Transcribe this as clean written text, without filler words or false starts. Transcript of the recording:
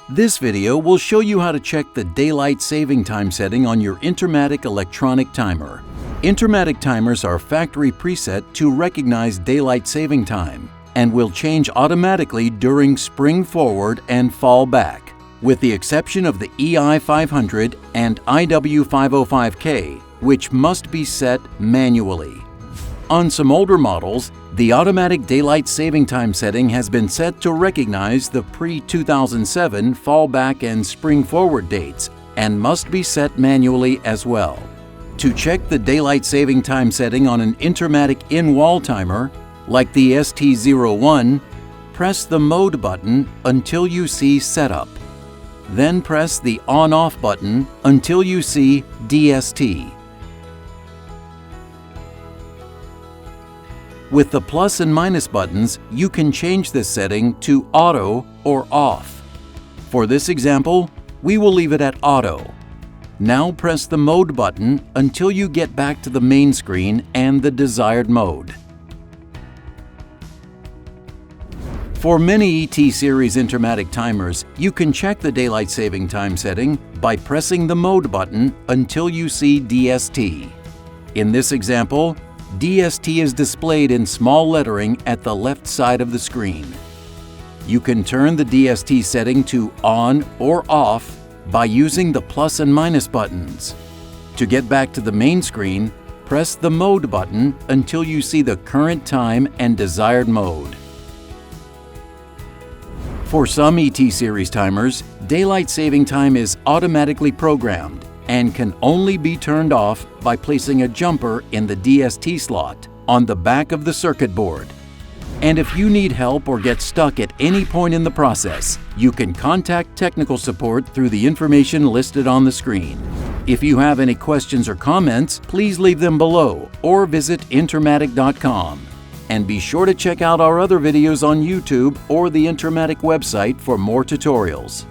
This video will show you how to check the daylight saving time setting on your Intermatic electronic timer. Intermatic timers are factory preset to recognize daylight saving time and will change automatically during spring forward and fall back, with the exception of the EI500 and IW505K, which must be set manually. On some older models, the automatic daylight saving time setting has been set to recognize the pre-2007 fallback and spring forward dates and must be set manually as well. To check the daylight saving time setting on an Intermatic in-wall timer, like the ST01, press the Mode button until you see Setup. Then press the On-Off button until you see DST. With the plus and minus buttons, you can change this setting to Auto or Off. For this example, we will leave it at Auto. Now press the Mode button until you get back to the main screen and the desired mode. For many ET series Intermatic timers, you can check the daylight saving time setting by pressing the Mode button until you see DST. In this example, DST is displayed in small lettering at the left side of the screen. You can turn the DST setting to On or Off by using the plus and minus buttons. To get back to the main screen, press the Mode button until you see the current time and desired mode. For some ET series timers, daylight saving time is automatically programmed and can only be turned off by placing a jumper in the DST slot on the back of the circuit board. And if you need help or get stuck at any point in the process, you can contact technical support through the information listed on the screen. If you have any questions or comments, please leave them below or visit Intermatic.com. And be sure to check out our other videos on YouTube or the Intermatic website for more tutorials.